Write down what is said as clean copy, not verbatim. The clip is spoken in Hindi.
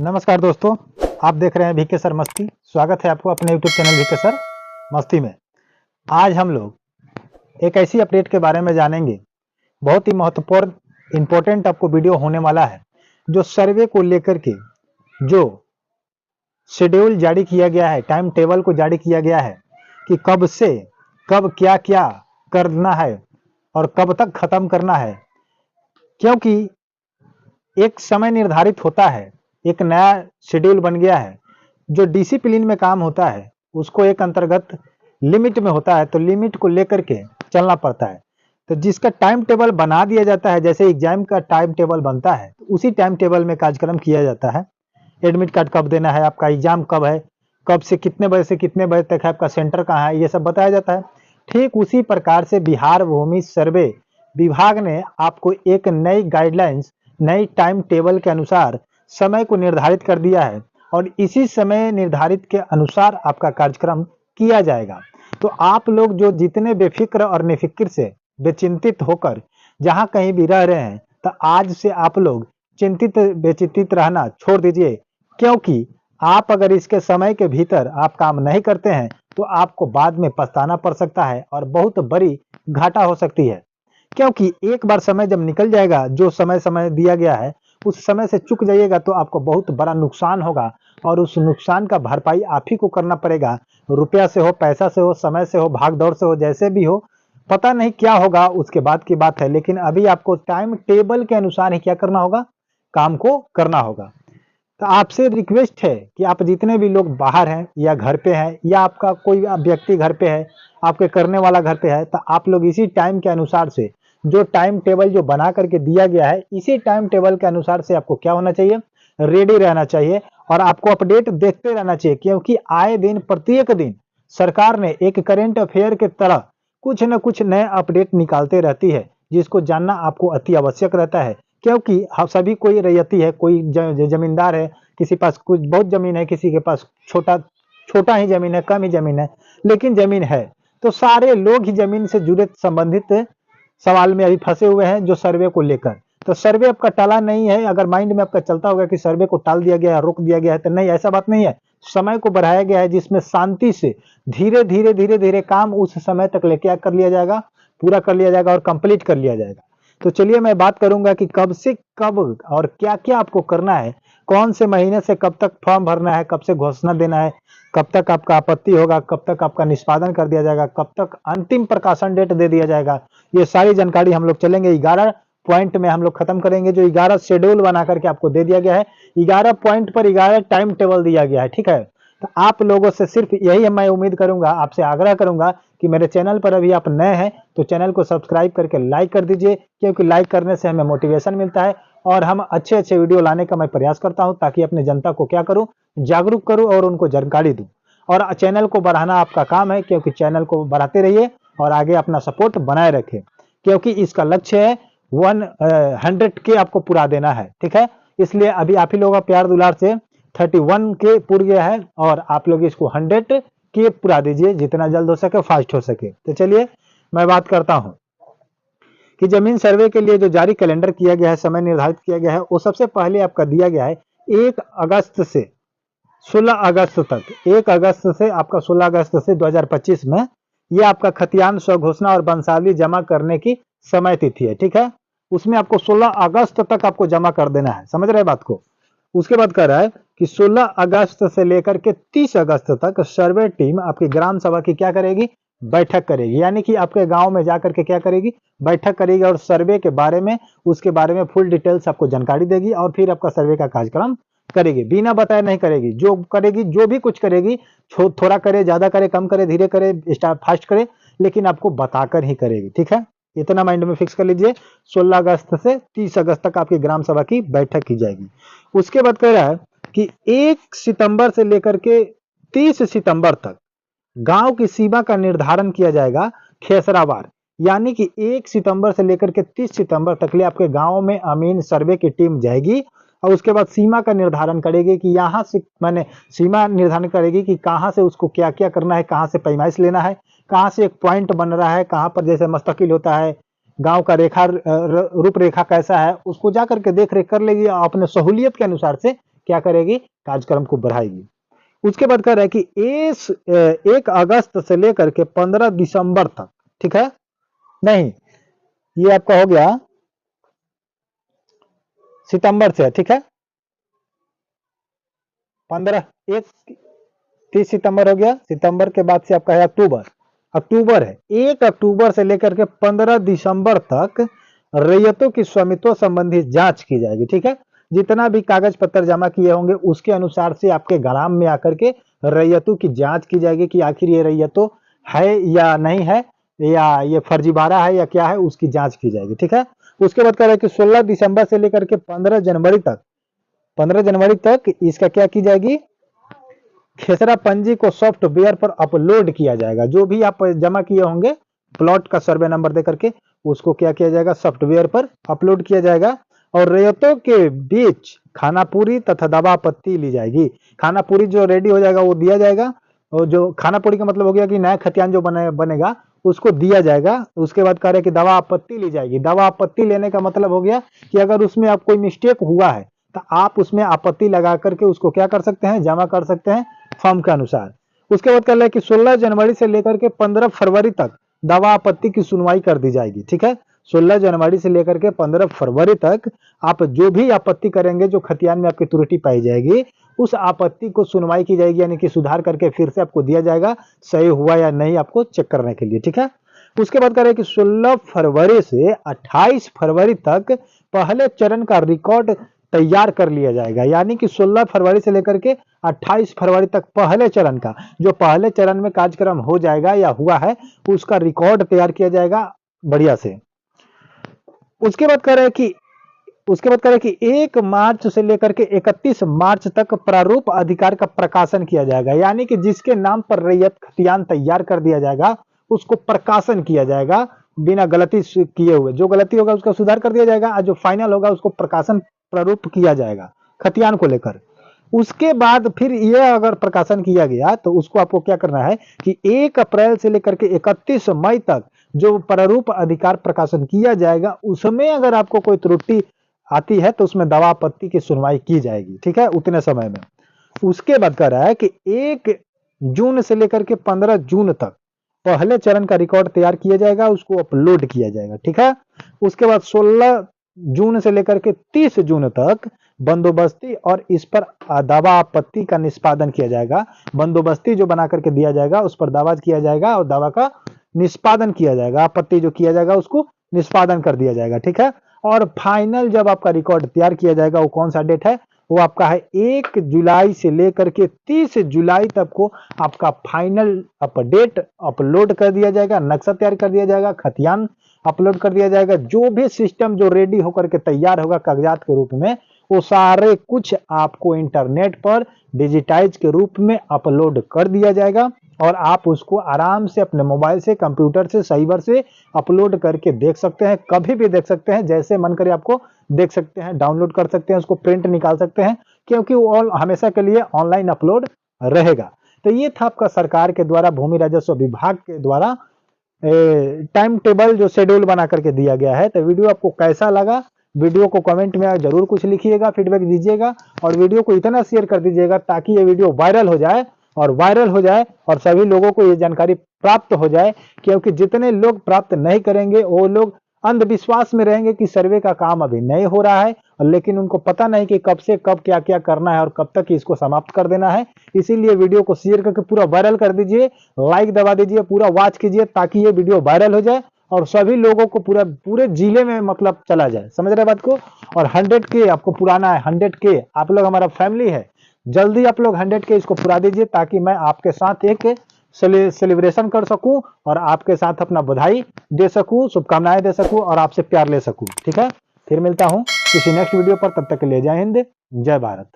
नमस्कार दोस्तों, आप देख रहे हैं वीके सर मस्ती। स्वागत है आपको अपने यूट्यूब चैनल वीके सर मस्ती में। आज हम लोग एक ऐसी अपडेट के बारे में जानेंगे, बहुत ही महत्वपूर्ण इम्पोर्टेंट आपको वीडियो होने वाला है, जो सर्वे को लेकर के जो शेड्यूल जारी किया गया है, टाइम टेबल को जारी किया गया है कि कब से कब क्या क्या करना है और कब तक खत्म करना है। क्योंकि एक समय निर्धारित होता है, एक नया शेड्यूल बन गया है। जो डिसिप्लिन में काम होता है उसको एक अंतर्गत लिमिट में होता है, तो लिमिट को लेकर के चलना पड़ता है। तो जिसका टाइम टेबल बना दिया जाता है, जैसे एग्जाम का टाइम टेबल बनता है, तो उसी टाइम टेबल में कार्यक्रम किया जाता है। एडमिट कार्ड कब देना है, आपका एग्जाम कब है, कब से कितने बजे तक है, आपका सेंटर कहाँ है, ये सब बताया जाता है। ठीक उसी प्रकार से बिहार भूमि सर्वे विभाग ने आपको एक नई गाइडलाइंस, नई टाइम टेबल के अनुसार समय को निर्धारित कर दिया है और इसी समय निर्धारित के अनुसार आपका कार्यक्रम किया जाएगा। तो आप लोग जो जितने बेफिक्र और निफिक्र से बेचिंतित होकर जहां कहीं भी रह रहे हैं, तो आज से आप लोग चिंतित बेचिंतित रहना छोड़ दीजिए। क्योंकि आप अगर इसके समय के भीतर आप काम नहीं करते हैं तो आपको बाद में पछताना पड़ सकता है और बहुत बड़ी घाटा हो सकती है। क्योंकि एक बार समय जब निकल जाएगा, जो समय दिया गया है, उस समय से चूक जाइएगा तो आपको बहुत बड़ा नुकसान होगा और उस नुकसान का भरपाई आप ही को करना पड़ेगा। रुपया से हो, पैसा से हो, समय से हो, भाग दौड़ से हो, जैसे भी हो, पता नहीं क्या होगा उसके बाद की बात है। लेकिन अभी आपको टाइम टेबल के अनुसार ही क्या करना होगा, काम को करना होगा। तो आपसे रिक्वेस्ट है कि आप जितने भी लोग बाहर हैं या घर पे हैं या आपका कोई व्यक्ति घर पे है, आपके करने वाला घर पे है, तो आप लोग इसी टाइम के अनुसार से जो टाइम टेबल जो बना करके दिया गया है, इसी टाइम टेबल के अनुसार से आपको क्या होना चाहिए, रेडी रहना चाहिए और आपको अपडेट देखते रहना चाहिए। क्योंकि आए दिन प्रत्येक दिन सरकार ने एक करंट अफेयर के तरह कुछ न कुछ नए अपडेट निकालते रहती है, जिसको जानना आपको अति आवश्यक रहता है। क्योंकि हम सभी कोई रैयती है, कोई जमींदार है, किसी पास कुछ बहुत जमीन है, किसी के पास छोटा ही जमीन है, कम ही जमीन है, लेकिन जमीन है। तो सारे लोग ही जमीन से जुड़े संबंधित सवाल में अभी फंसे हुए हैं, जो सर्वे को लेकर। तो सर्वे आपका टाला नहीं है। अगर माइंड में आपका चलता होगा कि सर्वे को टाल दिया गया है, रोक दिया गया है, तो नहीं, ऐसा बात नहीं है। समय को बढ़ाया गया है, जिसमें शांति से धीरे धीरे काम उस समय तक लेके कर लिया जाएगा, पूरा कर लिया जाएगा और कंप्लीट कर लिया जाएगा। तो चलिए मैं बात करूंगा कि कब से कब और क्या क्या आपको करना है, कौन से महीने से कब तक फॉर्म भरना है, कब से घोषणा देना है, कब तक आपका आपत्ति होगा, कब तक आपका निष्पादन कर दिया जाएगा, कब तक अंतिम प्रकाशन डेट दे दिया जाएगा। ये सारी जानकारी हम लोग चलेंगे। 11 पॉइंट में हम लोग खत्म करेंगे, जो 11 शेड्यूल बना करके आपको दे दिया गया है। 11 पॉइंट पर 11 टाइम टेबल दिया गया है, ठीक है। तो आप लोगों से सिर्फ यही मैं उम्मीद करूंगा, आपसे आग्रह करूंगा कि मेरे चैनल पर अभी आप नए हैं तो चैनल को सब्सक्राइब करके लाइक कर दीजिए। क्योंकि लाइक करने से हमें मोटिवेशन मिलता है और हम अच्छे वीडियो लाने का मैं प्रयास करता हूं, ताकि अपनी जनता को क्या करूं, जागरूक करूं और उनको जानकारी दूं। और चैनल को बढ़ाना आपका काम है, क्योंकि चैनल को बढ़ाते रहिए और आगे अपना सपोर्ट बनाए रखें। क्योंकि इसका लक्ष्य है 100 के आपको पूरा देना है, ठीक है। इसलिए अभी आप ही लोगों का प्यार दुलार से 31 के पूर गया है और आप लोग इसको 100 के पूरा दीजिए, जितना जल्द हो सके, फास्ट हो सके। तो चलिए मैं बात करता हूं कि जमीन सर्वे के लिए जो जारी कैलेंडर किया गया है, समय निर्धारित किया गया है, वो सबसे पहले आपका दिया गया है 1 अगस्त से 16 अगस्त तक। 1 अगस्त से आपका 16 अगस्त से 2025 में ये आपका खतियान स्वघोषणा और बंसावली जमा करने की समय तिथि है, ठीक है। उसमें आपको 16 अगस्त तक आपको जमा कर देना है, समझ रहे बात को। उसके बाद कह रहा है कि 16 अगस्त से लेकर के 30 अगस्त तक सर्वे टीम आपकी ग्राम सभा की क्या करेगी, बैठक करेगी। यानी कि आपके गांव में जाकर के क्या करेगी, बैठक करेगी और सर्वे के बारे में, उसके बारे में फुल डिटेल्स आपको जानकारी देगी और फिर आपका सर्वे का कार्यक्रम करेगी। बिना बताए नहीं करेगी, जो करेगी, जो भी कुछ करेगी, थोड़ा करे, ज्यादा करे, कम करे, धीरे करे, फास्ट करे, लेकिन आपको बताकर ही करेगी, ठीक है। इतना माइंड में फिक्स कर लीजिए। 16 अगस्त से 30 अगस्त तक आपकी ग्राम सभा की बैठक की जाएगी। उसके बाद कह रहा है कि 1 सितंबर से लेकर के 30 सितंबर तक गांव की सीमा का निर्धारण किया जाएगा खेसरावार। यानी कि 1 सितंबर से लेकर के 30 सितंबर तक ले आपके गांव में अमीन सर्वे की टीम जाएगी और उसके बाद सीमा का निर्धारण करेगी कि यहाँ से, मैंने सीमा निर्धारण करेगी कि कहाँ से उसको क्या क्या करना है, कहाँ से पैमाइश लेना है, कहाँ से एक पॉइंट बन रहा है, कहाँ पर जैसे मुस्तकिल होता है, गांव का रेखा रूपरेखा कैसा है, उसको जा करके देख रेख कर लेगी और अपने सहूलियत के अनुसार से क्या करेगी, कार्यक्रम को बढ़ाएगी। उसके बाद कह रहा है कि 1 अगस्त से लेकर के 15 दिसंबर तक, ठीक है, नहीं ये आपका हो गया सितंबर से, ठीक है, 30 सितंबर हो गया, सितंबर के बाद से आपका है अक्टूबर है, 1 अक्टूबर से लेकर के 15 दिसंबर तक रैयतों की स्वामित्व संबंधी जांच की जाएगी, ठीक है। जितना भी कागज पत्र जमा किए होंगे उसके अनुसार से आपके ग्राम में आकर के रैयतों की जांच की जाएगी कि आखिर ये रैयतों है या नहीं है, या ये फर्जीवाड़ा है या क्या है, उसकी जांच की जाएगी, ठीक है। उसके बाद कह रहे हैं कि 16 दिसंबर से लेकर के 15 जनवरी तक इसका क्या की जाएगी, खेसरा पंजी को सॉफ्टवेयर पर अपलोड किया जाएगा। जो भी आप जमा किए होंगे प्लॉट का सर्वे नंबर देकर के उसको क्या किया जाएगा, सॉफ्टवेयर पर अपलोड किया जाएगा। और रैयतों के बीच खानापुरी तथा दवा पत्ती ली जाएगी। खानापुरी जो रेडी हो जाएगा वो दिया जाएगा, और जो खानापुरी का मतलब हो गया कि नया खतियान जो बनेगा उसको दिया जाएगा। उसके बाद कह रहे कि दवा आपत्ति ली जाएगी। दवा आपत्ति लेने का मतलब हो गया कि अगर उसमें आप कोई मिस्टेक हुआ है तो आप उसमें आपत्ति लगा करके उसको क्या कर सकते हैं, जमा कर सकते हैं फॉर्म के अनुसार। उसके बाद कह रहे हैं कि 16 जनवरी से लेकर के 15 फरवरी तक दवा आपत्ति की सुनवाई कर दी जाएगी, ठीक है। 16 जनवरी से लेकर के 15 फरवरी तक आप जो भी आपत्ति करेंगे, जो खतियान में आपकी त्रुटि पाई जाएगी, उस आपत्ति को सुनवाई की जाएगी, यानी कि सुधार करके फिर से आपको दिया जाएगा, सही हुआ या नहीं आपको चेक करने के लिए, ठीक है। उसके बाद कह रहे हैं कि 16 फरवरी से 28 फरवरी तक पहले चरण का रिकॉर्ड तैयार कर लिया जाएगा, यानी कि 16 फरवरी से लेकर के 28 फरवरी तक पहले चरण का, जो पहले चरण में कार्यक्रम हो जाएगा या हुआ है, उसका रिकॉर्ड तैयार किया जाएगा बढ़िया से। उसके बाद कह रहे हैं कि 1 मार्च से लेकर के 31 मार्च तक प्रारूप अधिकार का प्रकाशन किया जाएगा, यानी कि जिसके नाम पर रैयत खतियान तैयार कर दिया जाएगा उसको प्रकाशन किया जाएगा बिना गलती किए हुए। जो गलती होगा उसका सुधार कर दिया जाएगा, और जो फाइनल होगा उसको प्रकाशन प्रारूप किया जाएगा खतियान को लेकर। उसके बाद फिर यह अगर प्रकाशन किया गया तो उसको आपको क्या करना है कि 1 अप्रैल से लेकर के 31 मई तक जो प्रारूप अधिकार प्रकाशन किया जाएगा, उसमें अगर आपको कोई त्रुटि आती है तो उसमें दवा आपत्ति की सुनवाई की जाएगी, ठीक है, उतने समय में। उसके बाद कह रहा है कि 1 जून से लेकर के 15 जून तक पहले चरण का रिकॉर्ड तैयार किया जाएगा, उसको अपलोड किया जाएगा, ठीक है। उसके बाद 16 जून से लेकर के 30 जून तक बंदोबस्ती और इस पर दावा आपत्ति का निष्पादन किया जाएगा। बंदोबस्ती जो बना करके दिया जाएगा उस पर दावा किया जाएगा और दावा का निष्पादन किया जाएगा। आपत्ति जो किया जाएगा उसको निष्पादन कर दिया जाएगा, ठीक है। और फाइनल जब आपका रिकॉर्ड तैयार किया जाएगा, वो कौन सा डेट है, वो आपका है 1 जुलाई से लेकर के 30 जुलाई तक को आपका फाइनल अपडेट अपलोड कर दिया जाएगा, नक्शा तैयार कर दिया जाएगा, खतियान अपलोड कर दिया जाएगा। जो भी सिस्टम जो रेडी होकर के तैयार होगा कागजात के रूप में, वो सारे कुछ आपको इंटरनेट पर डिजिटाइज के रूप में अपलोड कर दिया जाएगा, और आप उसको आराम से अपने मोबाइल से, कंप्यूटर से, साइबर से अपलोड करके देख सकते हैं, कभी भी देख सकते हैं, जैसे मन करे आपको देख सकते हैं, डाउनलोड कर सकते हैं, उसको प्रिंट निकाल सकते हैं, क्योंकि वो हमेशा के लिए ऑनलाइन अपलोड रहेगा। तो ये था आपका सरकार के द्वारा, भूमि राजस्व विभाग के द्वारा टाइम टेबल जो शेड्यूल बना करके दिया गया है। तो वीडियो आपको कैसा लगा, वीडियो को कमेंट में जरूर कुछ लिखिएगा, फीडबैक दीजिएगा, और वीडियो को इतना शेयर कर दीजिएगा ताकि ये वीडियो वायरल हो जाए और सभी लोगों को ये जानकारी प्राप्त हो जाए। क्योंकि जितने लोग प्राप्त नहीं करेंगे वो लोग अंधविश्वास में रहेंगे कि सर्वे का काम अभी नहीं हो रहा है, लेकिन उनको पता नहीं कि कब से कब क्या क्या करना है और कब तक इसको समाप्त कर देना है। इसीलिए वीडियो को शेयर करके पूरा वायरल कर दीजिए, लाइक दबा दीजिए, पूरा वॉच कीजिए ताकि ये वीडियो वायरल हो जाए और सभी लोगों को पूरे जिले में मतलब चला जाए। समझ रहे बात को। और 100K आपको पुराना है, 100K आप लोग हमारा फैमिली है, जल्दी आप लोग 100K इसको पूरा दीजिए ताकि मैं आपके साथ एक सेलिब्रेशन कर सकूं और आपके साथ अपना बधाई दे सकूं, शुभकामनाएं दे सकूं और आपसे प्यार ले सकूं। ठीक है, फिर मिलता हूं किसी नेक्स्ट वीडियो पर, तब तक के लिए जय हिंद, जय भारत।